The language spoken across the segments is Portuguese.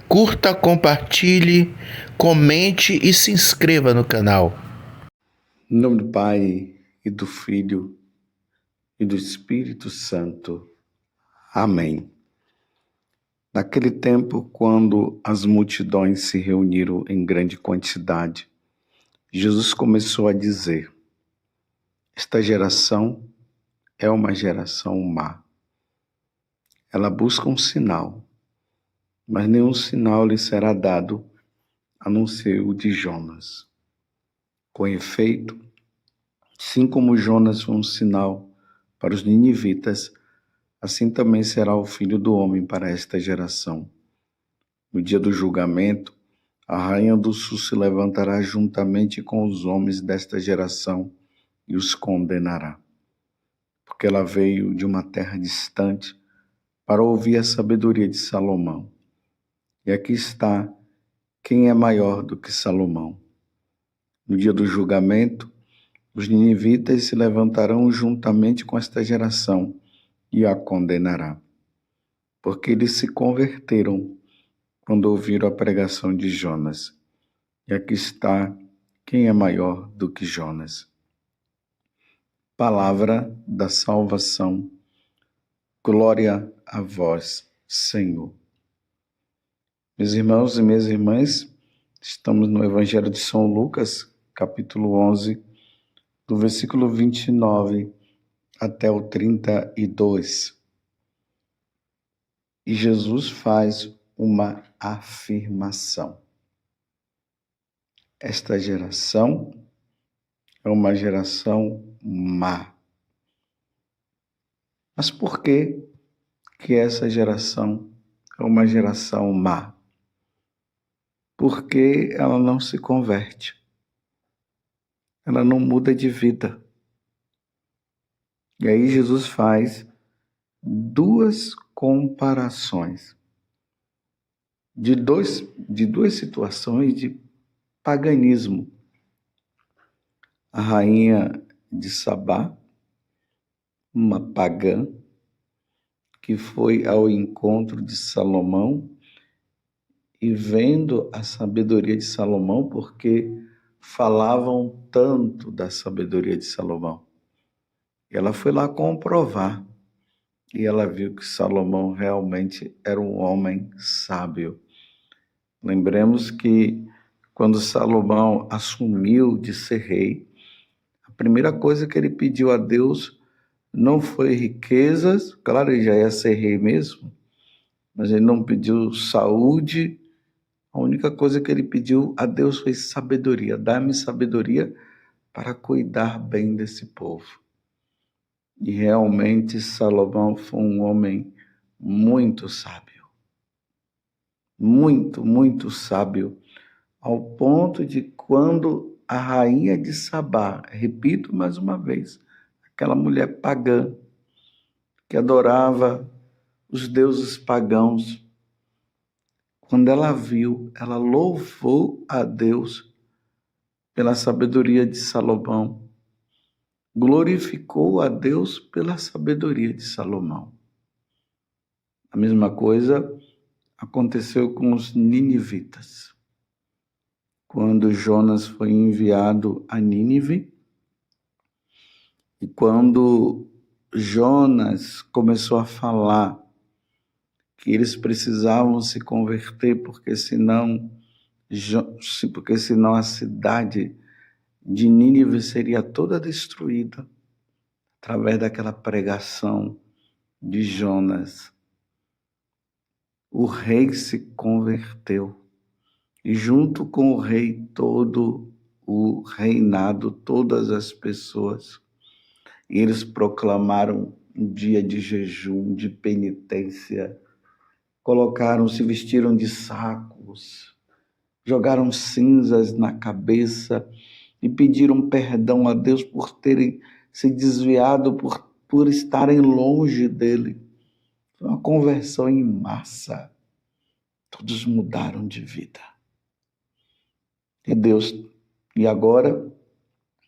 Curta, compartilhe, comente e se inscreva no canal. Em nome do Pai, e do Filho, e do Espírito Santo. Amém. Naquele tempo, quando as multidões se reuniram em grande quantidade, Jesus começou a dizer: esta geração é uma geração má. Ela busca um sinal, mas nenhum sinal lhe será dado, a não ser o de Jonas. Com efeito, assim como Jonas foi um sinal para os ninivitas, assim também será o Filho do Homem para esta geração. No dia do julgamento, a rainha do sul se levantará juntamente com os homens desta geração e os condenará, porque ela veio de uma terra distante para ouvir a sabedoria de Salomão. E aqui está quem é maior do que Salomão. No dia do julgamento, os ninivitas se levantarão juntamente com esta geração e a condenará, porque eles se converteram quando ouviram a pregação de Jonas. E aqui está quem é maior do que Jonas. Palavra da salvação. Glória a vós, Senhor. Meus irmãos e minhas irmãs, estamos no Evangelho de São Lucas, capítulo 11, do versículo 29 até o 32. E Jesus faz uma afirmação. Esta geração é uma geração má. Mas por que essa geração é uma geração má? Porque ela não se converte. Ela não muda de vida. E aí Jesus faz duas comparações de duas situações de paganismo. A rainha de Sabá, uma pagã, que foi ao encontro de Salomão e vendo a sabedoria de Salomão, porque falavam tanto da sabedoria de Salomão. Ela foi lá comprovar e ela viu que Salomão realmente era um homem sábio. Lembremos que quando Salomão assumiu de ser rei, a primeira coisa que ele pediu a Deus não foi riquezas, claro, ele já ia ser rei mesmo, mas ele não pediu saúde. A única coisa que ele pediu a Deus foi sabedoria. Dá-me sabedoria para cuidar bem desse povo. E realmente Salomão foi um homem muito sábio. Muito, muito sábio. Ao ponto de quando a rainha de Sabá, repito mais uma vez, aquela mulher pagã que adorava os deuses pagãos, quando ela viu, ela louvou a Deus pela sabedoria de Salomão, glorificou a Deus pela sabedoria de Salomão. A mesma coisa aconteceu com os ninivitas. Quando Jonas foi enviado a Nínive, e quando Jonas começou a falar que eles precisavam se converter, porque senão a cidade de Nínive seria toda destruída, através daquela pregação de Jonas. O rei se converteu, e junto com o rei todo o reinado, todas as pessoas, e eles proclamaram um dia de jejum, de penitência, se vestiram de sacos, jogaram cinzas na cabeça e pediram perdão a Deus por terem se desviado, por estarem longe dele. Foi uma conversão em massa. Todos mudaram de vida. E agora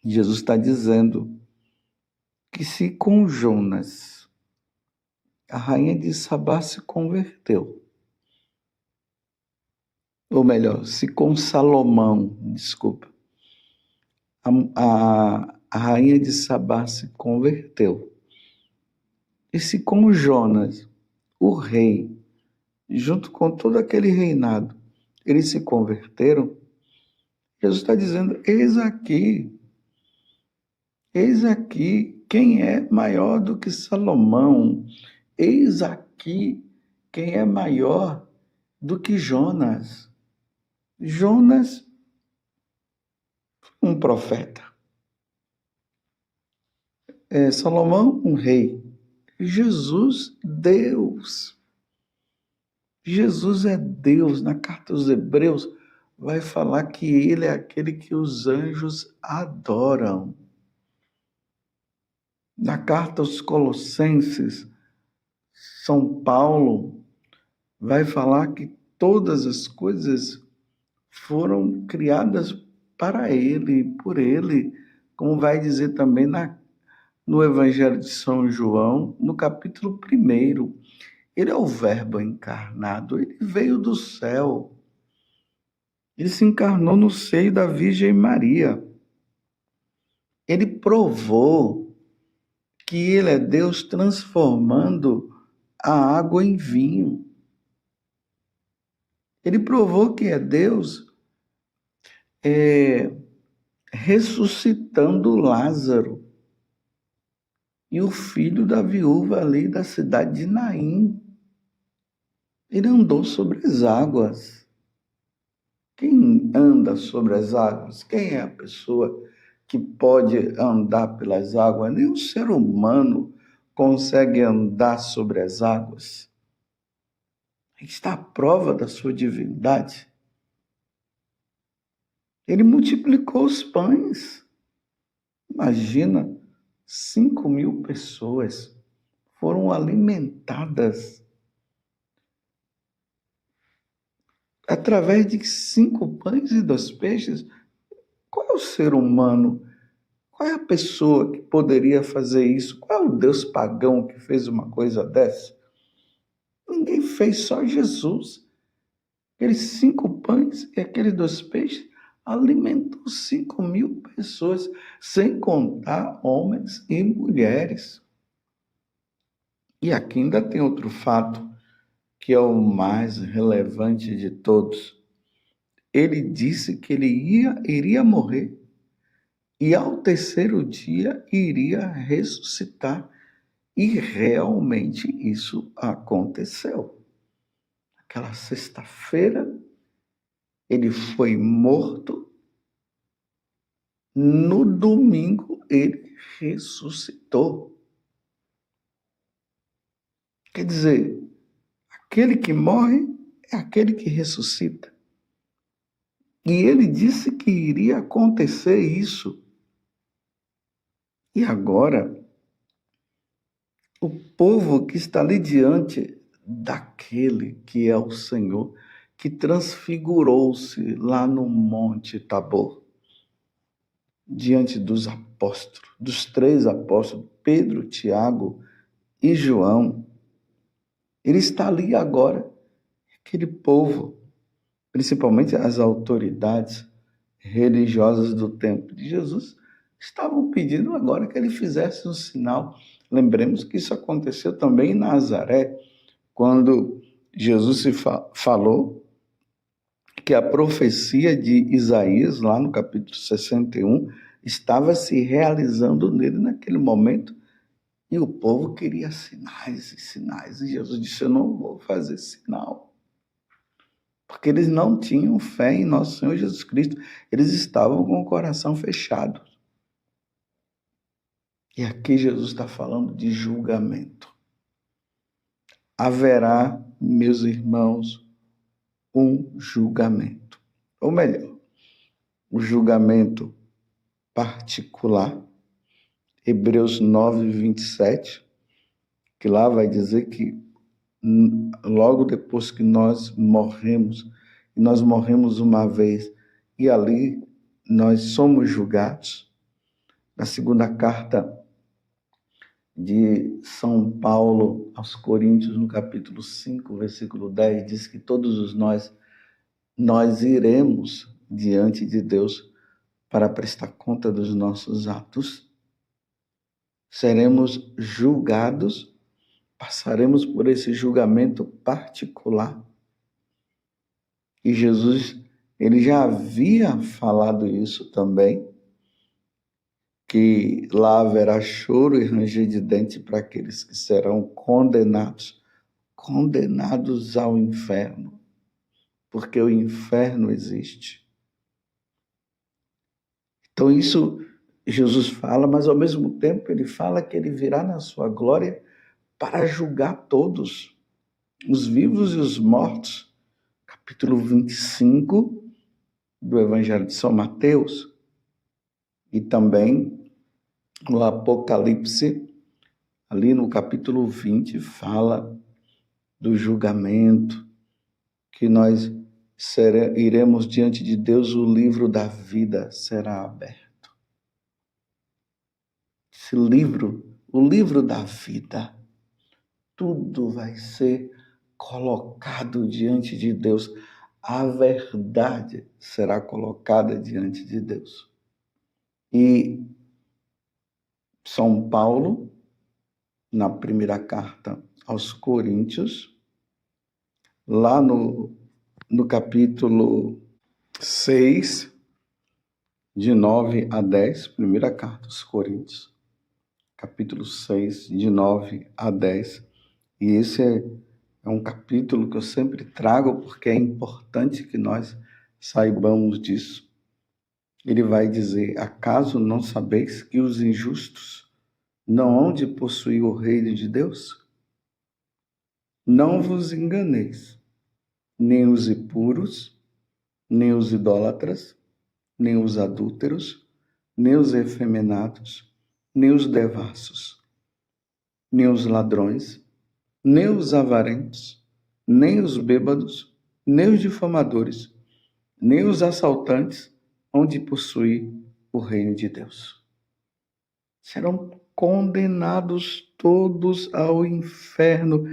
Jesus está dizendo que se com Jonas a rainha de Sabá se converteu, ou melhor, se com Salomão, desculpa, a rainha de Sabá se converteu, e se com Jonas, o rei, junto com todo aquele reinado, eles se converteram, Jesus está dizendo, eis aqui quem é maior do que Salomão, eis aqui quem é maior do que Jonas. Jonas, um profeta. Salomão, um rei. Jesus, Deus. Jesus é Deus. Na carta aos Hebreus, vai falar que ele é aquele que os anjos adoram. Na carta aos Colossenses, São Paulo vai falar que todas as coisas foram criadas para ele, por ele, como vai dizer também no Evangelho de São João, no capítulo 1. Ele é o Verbo encarnado, ele veio do céu. Ele se encarnou no seio da Virgem Maria. Ele provou que ele é Deus transformando a água em vinho. Ele provou que é Deus ressuscitando Lázaro e o filho da viúva ali da cidade de Naim. Ele andou sobre as águas. Quem anda sobre as águas? Quem é a pessoa que pode andar pelas águas? Nem o ser humano consegue andar sobre as águas. Aí está a prova da sua divindade. Ele multiplicou os pães. Imagina, 5.000 pessoas foram alimentadas através de 5 pães e 2 peixes. Qual é o ser humano? Qual é a pessoa que poderia fazer isso? Qual é o Deus pagão que fez uma coisa dessa? Ninguém fez, só Jesus. Aqueles 5 pães e aqueles 2 peixes alimentou 5.000 pessoas, sem contar homens e mulheres. E aqui ainda tem outro fato, que é o mais relevante de todos. Ele disse que ele iria morrer e ao 3º dia iria ressuscitar. E realmente isso aconteceu. Aquela sexta-feira, ele foi morto. No domingo, ele ressuscitou. Quer dizer, aquele que morre é aquele que ressuscita. E ele disse que iria acontecer isso. E agora, o povo que está ali diante daquele que é o Senhor, que transfigurou-se lá no Monte Tabor, diante dos apóstolos, dos 3 apóstolos, Pedro, Tiago e João. Ele está ali agora, aquele povo, principalmente as autoridades religiosas do tempo de Jesus, estavam pedindo agora que ele fizesse um sinal. Lembremos que isso aconteceu também em Nazaré, quando Jesus falou que a profecia de Isaías, lá no capítulo 61, estava se realizando nele naquele momento, e o povo queria sinais e sinais, e Jesus disse, eu não vou fazer sinal. Porque eles não tinham fé em nosso Senhor Jesus Cristo. Eles estavam com o coração fechado. E aqui Jesus está falando de julgamento. Haverá, meus irmãos, um julgamento. Ou melhor, um julgamento particular. Hebreus 9, 27, que lá vai dizer que logo depois que nós morremos uma vez, e ali nós somos julgados. Na segunda carta de São Paulo aos Coríntios, no capítulo 5, versículo 10, diz que todos nós nós iremos diante de Deus para prestar conta dos nossos atos, seremos julgados, passaremos por esse julgamento particular. E Jesus, ele já havia falado isso também, que lá haverá choro e ranger de dente para aqueles que serão condenados ao inferno, porque o inferno existe. Então isso Jesus fala, mas ao mesmo tempo ele fala que ele virá na sua glória para julgar todos, os vivos e os mortos. Capítulo 25 do Evangelho de São Mateus, e também no Apocalipse, ali no capítulo 20, fala do julgamento, que nós iremos diante de Deus, o livro da vida será aberto. Esse livro, o livro da vida, tudo vai ser colocado diante de Deus. A verdade será colocada diante de Deus. E São Paulo, na primeira carta aos Coríntios, lá no capítulo 6, de 9 a 10, primeira carta aos Coríntios, capítulo 6, de 9 a 10, e esse é um capítulo que eu sempre trago porque é importante que nós saibamos disso. Ele vai dizer: acaso não sabeis que os injustos não hão de possuir o reino de Deus? Não vos enganeis, nem os impuros, nem os idólatras, nem os adúlteros, nem os efeminados, nem os devassos, nem os ladrões, nem os avarentos, nem os bêbados, nem os difamadores, nem os assaltantes hão de possuir o reino de Deus. Serão condenados todos ao inferno.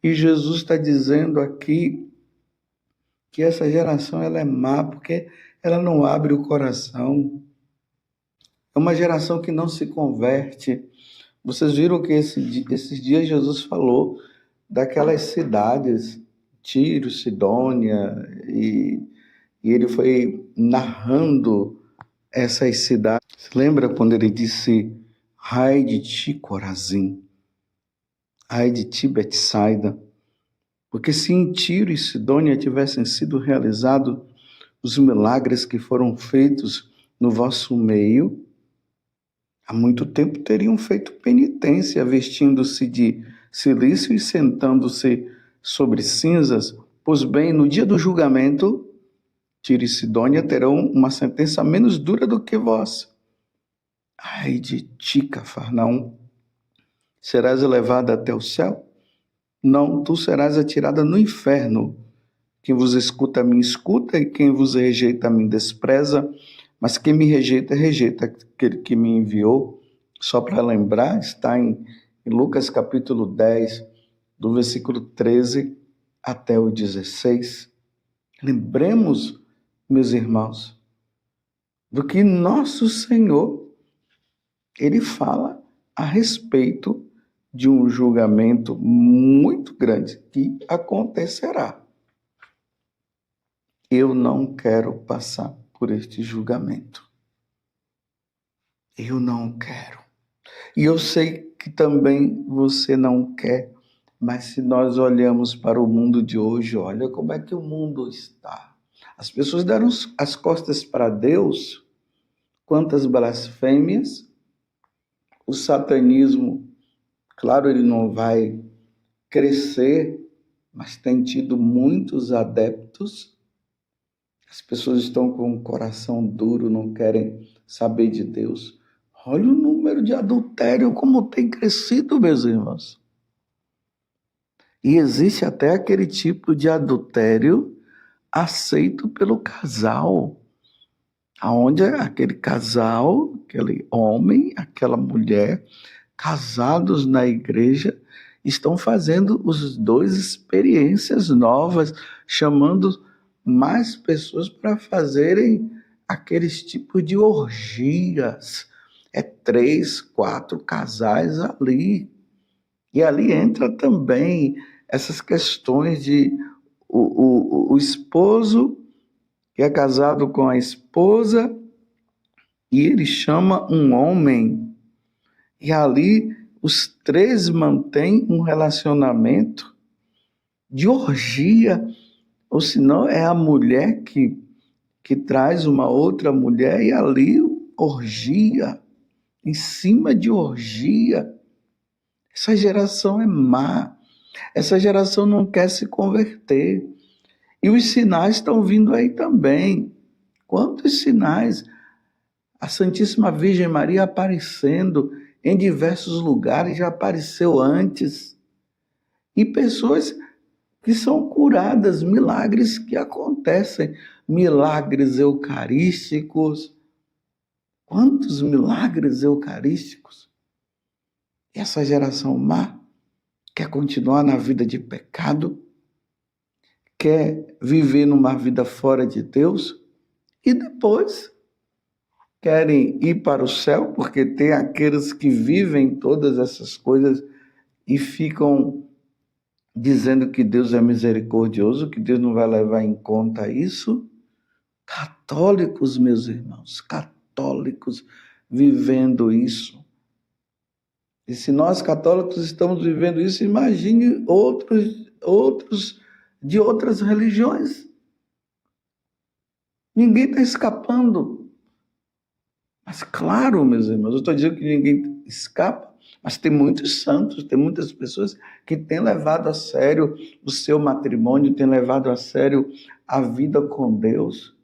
E Jesus está dizendo aqui que essa geração ela é má porque ela não abre o coração. É uma geração que não se converte. Vocês viram que esses dias Jesus falou daquelas cidades, Tiro, Sidônia, e ele foi narrando essas cidades. Você lembra quando ele disse: ai de ti, Corazim, ai de ti, Betsaida, porque se em Tiro e Sidônia tivessem sido realizados os milagres que foram feitos no vosso meio, há muito tempo teriam feito penitência, vestindo-se de cilício e sentando-se sobre cinzas. Pois bem, no dia do julgamento, Tiro e Sidônia terão uma sentença menos dura do que vós. Ai de ti, Cafarnaum, serás elevada até o céu? Não, tu serás atirada no inferno. Quem vos escuta, a mim escuta, e quem vos rejeita, a mim despreza. Mas quem me rejeita, rejeita aquele que me enviou. Só para lembrar, está em Lucas capítulo 10, do versículo 13 até o 16. Lembremos, meus irmãos, do que nosso Senhor, ele fala a respeito de um julgamento muito grande que acontecerá. Eu não quero passar por este julgamento. Eu não quero. E eu sei que também você não quer, mas se nós olhamos para o mundo de hoje, olha como é que o mundo está. As pessoas deram as costas para Deus, quantas blasfêmias, o satanismo, claro, ele não vai crescer, mas tem tido muitos adeptos. As pessoas estão com o coração duro, não querem saber de Deus. Olha o número de adultério, como tem crescido, meus irmãos. E existe até aquele tipo de adultério aceito pelo casal, onde aquele casal, aquele homem, aquela mulher, casados na igreja, estão fazendo os dois experiências novas, chamando mais pessoas para fazerem aqueles tipos de orgias. É 3, 4 casais ali. E ali entra também essas questões de o esposo que é casado com a esposa e ele chama um homem. E ali os 3 mantêm um relacionamento de orgia, ou senão é a mulher que traz uma outra mulher e ali orgia, em cima de orgia. Essa geração é má, essa geração não quer se converter. E os sinais estão vindo aí também. Quantos sinais? A Santíssima Virgem Maria aparecendo em diversos lugares, já apareceu antes. E pessoas que são curadas, milagres que acontecem, milagres eucarísticos. Quantos milagres eucarísticos? E essa geração má quer continuar na vida de pecado, quer viver numa vida fora de Deus e depois querem ir para o céu, porque tem aqueles que vivem todas essas coisas e ficam dizendo que Deus é misericordioso, que Deus não vai levar em conta isso. Católicos, meus irmãos, católicos vivendo isso. E se nós católicos estamos vivendo isso, imagine outros de outras religiões. Ninguém está escapando. Mas claro, meus irmãos, eu estou dizendo que ninguém escapa, mas tem muitos santos, tem muitas pessoas que têm levado a sério o seu matrimônio, têm levado a sério a vida com Deus.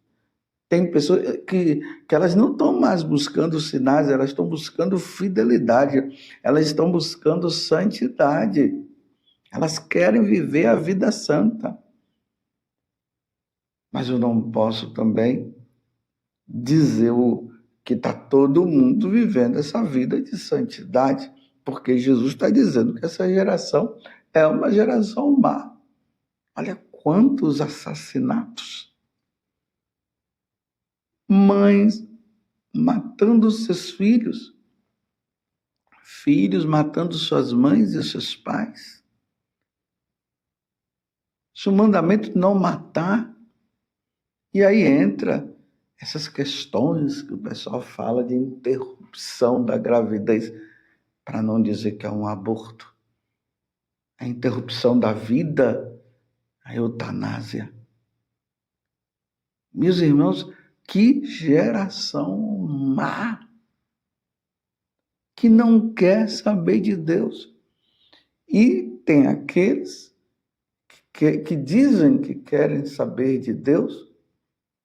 Tem pessoas que elas não estão mais buscando sinais, elas estão buscando fidelidade, elas estão buscando santidade. Elas querem viver a vida santa. Mas eu não posso também dizer que está todo mundo vivendo essa vida de santidade, porque Jesus está dizendo que essa geração é uma geração má. Olha quantos assassinatos. Mães matando seus filhos, filhos matando suas mães e seus pais. Se o mandamento não matar, e aí entra essas questões que o pessoal fala de interrupção da gravidez, para não dizer que é um aborto. A interrupção da vida, a eutanásia. Meus irmãos, que geração má, que não quer saber de Deus. E tem aqueles que dizem que querem saber de Deus,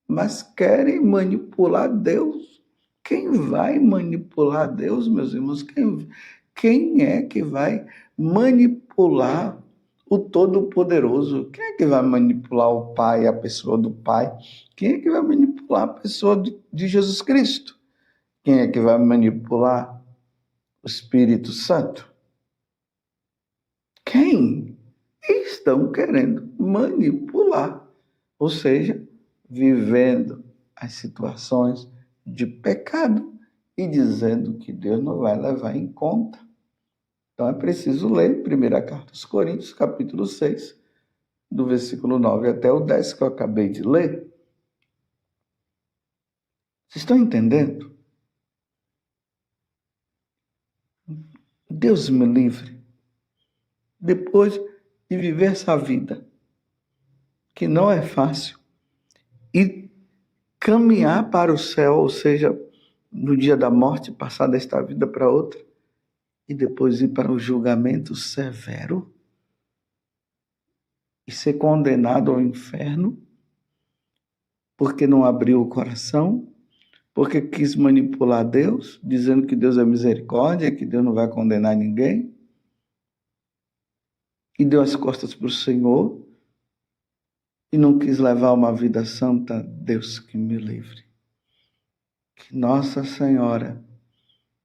mas querem manipular Deus. Quem vai manipular Deus, meus irmãos? Quem é que vai manipular o Todo-Poderoso? Quem é que vai manipular o Pai, a pessoa do Pai? Quem é que vai manipular a pessoa de Jesus Cristo? Quem é que vai manipular o Espírito Santo? Quem? Estão querendo manipular, ou seja, vivendo as situações de pecado e dizendo que Deus não vai levar em conta. Então é preciso ler 1ª Carta aos Coríntios, capítulo 6, do versículo 9 até o 10, que eu acabei de ler. Vocês estão entendendo? Deus me livre, depois de viver essa vida, que não é fácil, e caminhar para o céu, ou seja, no dia da morte, passar desta vida para outra, e depois ir para o julgamento severo, e ser condenado ao inferno, porque não abriu o coração, porque quis manipular Deus, dizendo que Deus é misericórdia, que Deus não vai condenar ninguém, e deu as costas para o Senhor, e não quis levar uma vida santa. Deus que me livre. Que Nossa Senhora,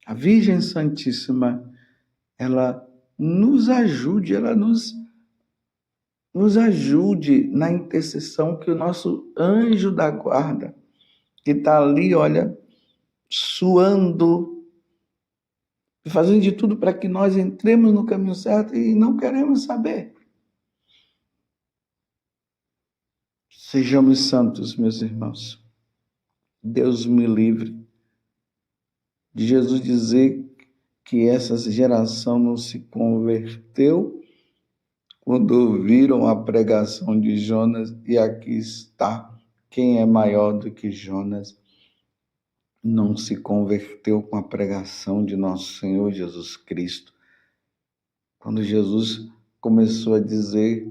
a Virgem Santíssima, ela nos ajude, ela nos nos ajude na intercessão, que o nosso anjo da guarda, que está ali, olha, suando, fazendo de tudo para que nós entremos no caminho certo e não queremos saber. Sejamos santos, meus irmãos. Deus me livre de Jesus dizer que essa geração não se converteu quando ouviram a pregação de Jonas, e aqui está, quem é maior do que Jonas? Não se converteu com a pregação de nosso Senhor Jesus Cristo. Quando Jesus começou a dizer: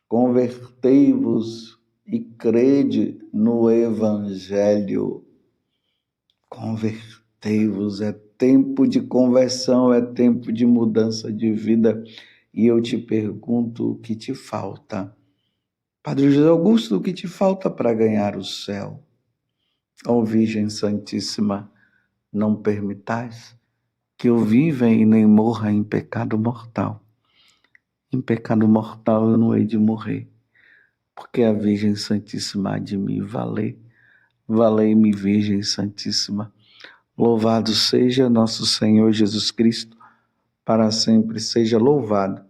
convertei-vos e crede no Evangelho. Convertei-vos, é tempo de conversão, é tempo de mudança de vida. E eu te pergunto, o que te falta? Padre José Augusto, o que te falta para ganhar o céu? Ó Virgem Santíssima, não permitais que eu viva e nem morra em pecado mortal. Em pecado mortal eu não hei de morrer, porque a Virgem Santíssima há de me valer. Valei-me, Virgem Santíssima. Louvado seja nosso Senhor Jesus Cristo, para sempre seja louvado.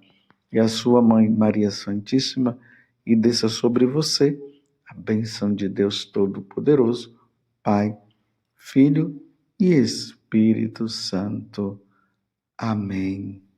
E a sua mãe, Maria Santíssima, e desça sobre você a bênção de Deus Todo-Poderoso, Pai, Filho e Espírito Santo. Amém.